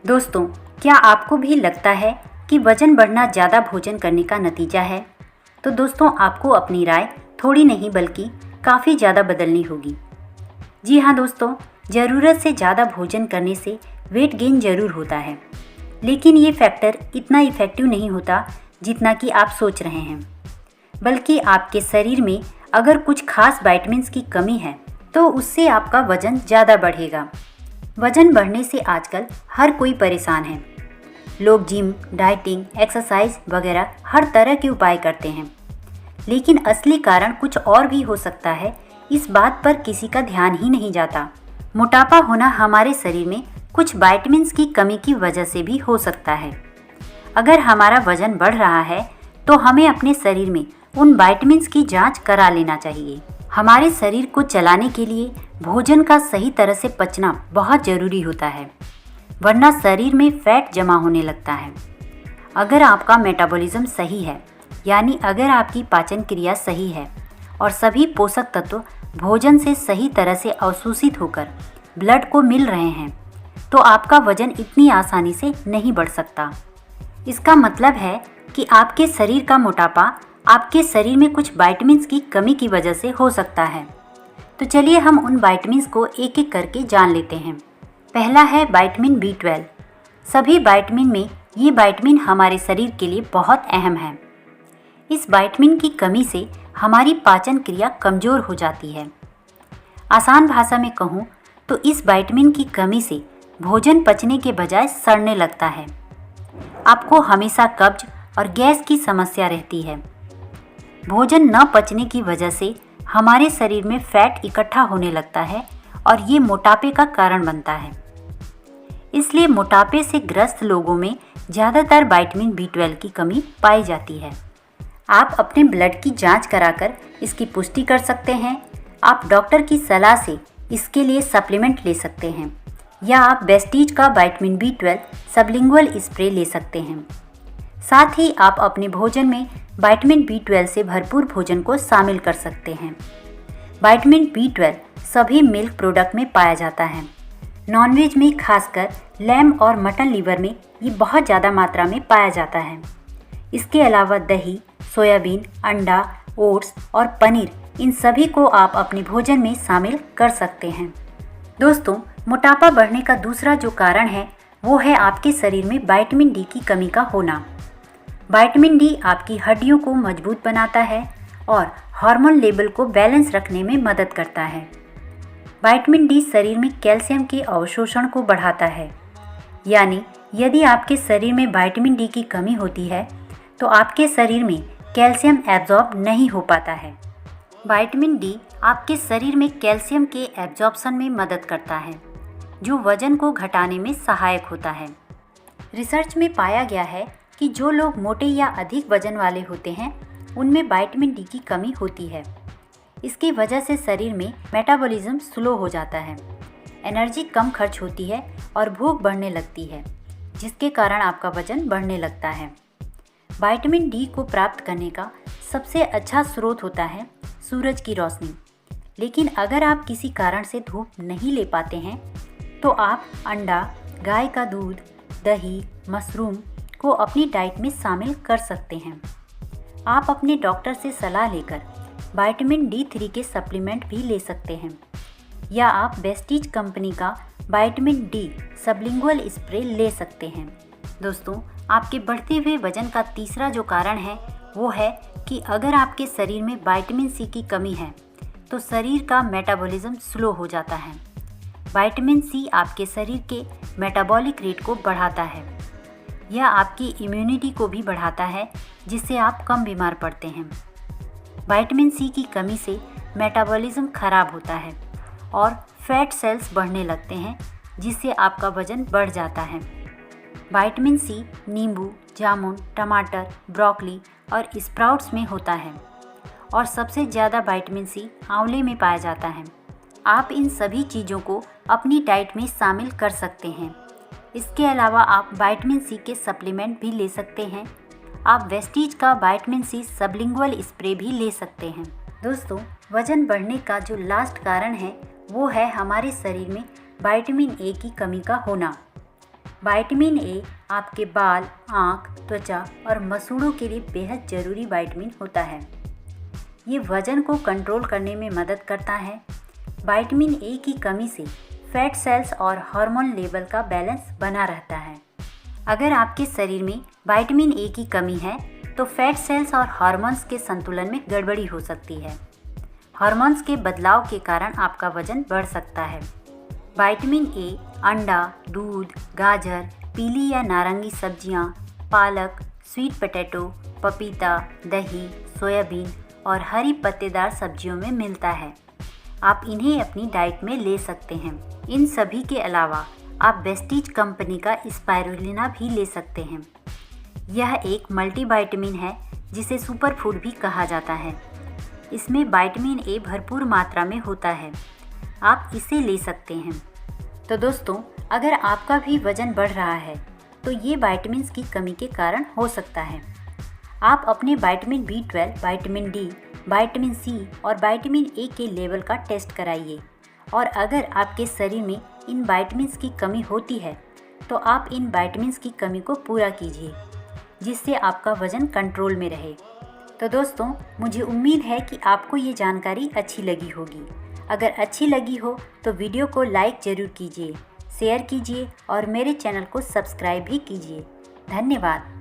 दोस्तों, क्या आपको भी लगता है कि वजन बढ़ना ज़्यादा भोजन करने का नतीजा है? तो दोस्तों, आपको अपनी राय थोड़ी नहीं बल्कि काफ़ी ज़्यादा बदलनी होगी। जी हाँ दोस्तों, ज़रूरत से ज़्यादा भोजन करने से वेट गेन ज़रूर होता है, लेकिन ये फैक्टर इतना इफ़ेक्टिव नहीं होता जितना कि आप सोच रहे हैं। बल्कि आपके शरीर में अगर कुछ खास विटामिन्स की कमी है तो उससे आपका वजन ज़्यादा बढ़ेगा। वजन बढ़ने से आजकल हर कोई परेशान है। लोग जिम, डाइटिंग, एक्सरसाइज वगैरह हर तरह के उपाय करते हैं, लेकिन असली कारण कुछ और भी हो सकता है। इस बात पर किसी का ध्यान ही नहीं जाता। मोटापा होना हमारे शरीर में कुछ विटामिन्स की कमी की वजह से भी हो सकता है। अगर हमारा वजन बढ़ रहा है तो हमें अपने शरीर में उन विटामिन्स की जांच करा लेना चाहिए। हमारे शरीर को चलाने के लिए भोजन का सही तरह से पचना बहुत ज़रूरी होता है, वरना शरीर में फैट जमा होने लगता है। अगर आपका मेटाबॉलिज्म सही है, यानी अगर आपकी पाचन क्रिया सही है और सभी पोषक तत्व भोजन से सही तरह से अवशोषित होकर ब्लड को मिल रहे हैं, तो आपका वजन इतनी आसानी से नहीं बढ़ सकता। इसका मतलब है कि आपके शरीर का मोटापा आपके शरीर में कुछ विटामिन्स की कमी की वजह से हो सकता है। तो चलिए हम उन विटामिन्स को एक एक करके जान लेते हैं। पहला है विटामिन B12। सभी विटामिन में ये विटामिन हमारे शरीर के लिए बहुत अहम है। इस विटामिन की कमी से हमारी पाचन क्रिया कमज़ोर हो जाती है। आसान भाषा में कहूँ तो इस विटामिन की कमी से भोजन पचने के बजाय सड़ने लगता है। आपको हमेशा कब्ज और गैस की समस्या रहती है। भोजन न पचने की वजह से हमारे शरीर में फैट इकट्ठा होने लगता है और ये मोटापे का कारण बनता है। इसलिए मोटापे से ग्रस्त लोगों में ज़्यादातर विटामिन B12 की कमी पाई जाती है। आप अपने ब्लड की जांच कराकर इसकी पुष्टि कर सकते हैं। आप डॉक्टर की सलाह से इसके लिए सप्लीमेंट ले सकते हैं, या आप वेस्टीज का विटामिन B12 सबलिंगुअल स्प्रे ले सकते हैं। साथ ही आप अपने भोजन में विटामिन B12 से भरपूर भोजन को शामिल कर सकते हैं। विटामिन B12 सभी मिल्क प्रोडक्ट में पाया जाता है। नॉनवेज में खासकर लैम और मटन लीवर में ये बहुत ज़्यादा मात्रा में पाया जाता है। इसके अलावा दही, सोयाबीन, अंडा, ओट्स और पनीर, इन सभी को आप अपने भोजन में शामिल कर सकते हैं। दोस्तों, मोटापा बढ़ने का दूसरा जो कारण है वो है आपके शरीर में विटामिन D की कमी का होना। विटामिन D आपकी हड्डियों को मजबूत बनाता है और हार्मोन लेवल को बैलेंस रखने में मदद करता है। विटामिन D शरीर में कैल्शियम के अवशोषण को बढ़ाता है, यानी यदि आपके शरीर में विटामिन D की कमी होती है तो आपके शरीर में कैल्शियम एब्जॉर्ब नहीं हो पाता है। विटामिन D आपके शरीर में कैल्शियम के एब्जॉर्प्शन में मदद करता है, जो वजन को घटाने में सहायक होता है। रिसर्च में पाया गया है कि जो लोग मोटे या अधिक वजन वाले होते हैं उनमें विटामिन D की कमी होती है। इसकी वजह से शरीर में मेटाबॉलिज्म स्लो हो जाता है, एनर्जी कम खर्च होती है और भूख बढ़ने लगती है, जिसके कारण आपका वजन बढ़ने लगता है। विटामिन D को प्राप्त करने का सबसे अच्छा स्रोत होता है सूरज की रोशनी। लेकिन अगर आप किसी कारण से धूप नहीं ले पाते हैं तो आप अंडा, गाय का दूध, दही, मशरूम को अपनी डाइट में शामिल कर सकते हैं। आप अपने डॉक्टर से सलाह लेकर विटामिन D3 के सप्लीमेंट भी ले सकते हैं, या आप वेस्टीज कंपनी का विटामिन D सबलिंगुअल स्प्रे ले सकते हैं। दोस्तों, आपके बढ़ते हुए वजन का तीसरा जो कारण है वो है कि अगर आपके शरीर में विटामिन C की कमी है तो शरीर का मेटाबॉलिज्म स्लो हो जाता है। विटामिन C आपके शरीर के मेटाबॉलिक रेट को बढ़ाता है। यह आपकी इम्यूनिटी को भी बढ़ाता है, जिससे आप कम बीमार पड़ते हैं। विटामिन C की कमी से मेटाबॉलिज्म खराब होता है और फैट सेल्स बढ़ने लगते हैं, जिससे आपका वजन बढ़ जाता है। विटामिन C नींबू, जामुन, टमाटर, ब्रोकली और स्प्राउट्स में होता है और सबसे ज़्यादा विटामिन C आंवले में पाया जाता है। आप इन सभी चीज़ों को अपनी डाइट में शामिल कर सकते हैं। इसके अलावा आप विटामिन C के सप्लीमेंट भी ले सकते हैं। आप वेस्टीज का विटामिन C सबलिंगुअल स्प्रे भी ले सकते हैं। दोस्तों, वजन बढ़ने का जो लास्ट कारण है वो है हमारे शरीर में विटामिन A की कमी का होना। विटामिन ए आपके बाल, आँख, त्वचा और मसूड़ों के लिए बेहद ज़रूरी विटामिन होता है। ये वज़न को कंट्रोल करने में मदद करता है। विटामिन ए की कमी से फैट सेल्स और हार्मोन लेवल का बैलेंस बना रहता है। अगर आपके शरीर में विटामिन ए की कमी है तो फैट सेल्स और हार्मोन्स के संतुलन में गड़बड़ी हो सकती है। हार्मोन्स के बदलाव के कारण आपका वज़न बढ़ सकता है। विटामिन ए अंडा, दूध, गाजर, पीली या नारंगी सब्जियां, पालक, स्वीट पोटैटो, पपीता, दही, सोयाबीन और हरी पत्तेदार सब्जियों में मिलता है। आप इन्हें अपनी डाइट में ले सकते हैं। इन सभी के अलावा आप वेस्टीज कंपनी का स्पाइरुलिना भी ले सकते हैं। यह एक मल्टीविटामिन है जिसे सुपर फूड भी कहा जाता है। इसमें विटामिन ए भरपूर मात्रा में होता है। आप इसे ले सकते हैं। तो दोस्तों, अगर आपका भी वज़न बढ़ रहा है तो ये विटामिन्स की कमी के कारण हो सकता है। आप अपने vitamin B12, vitamin D, vitamin C और विटामिन ए के लेवल का टेस्ट कराइए और अगर आपके शरीर में इन विटामिन्स की कमी होती है तो आप इन विटामिन्स की कमी को पूरा कीजिए, जिससे आपका वज़न कंट्रोल में रहे। तो दोस्तों, मुझे उम्मीद है कि आपको ये जानकारी अच्छी लगी होगी। अगर अच्छी लगी हो तो वीडियो को लाइक ज़रूर कीजिए, शेयर कीजिए और मेरे चैनल को सब्सक्राइब भी कीजिए। धन्यवाद।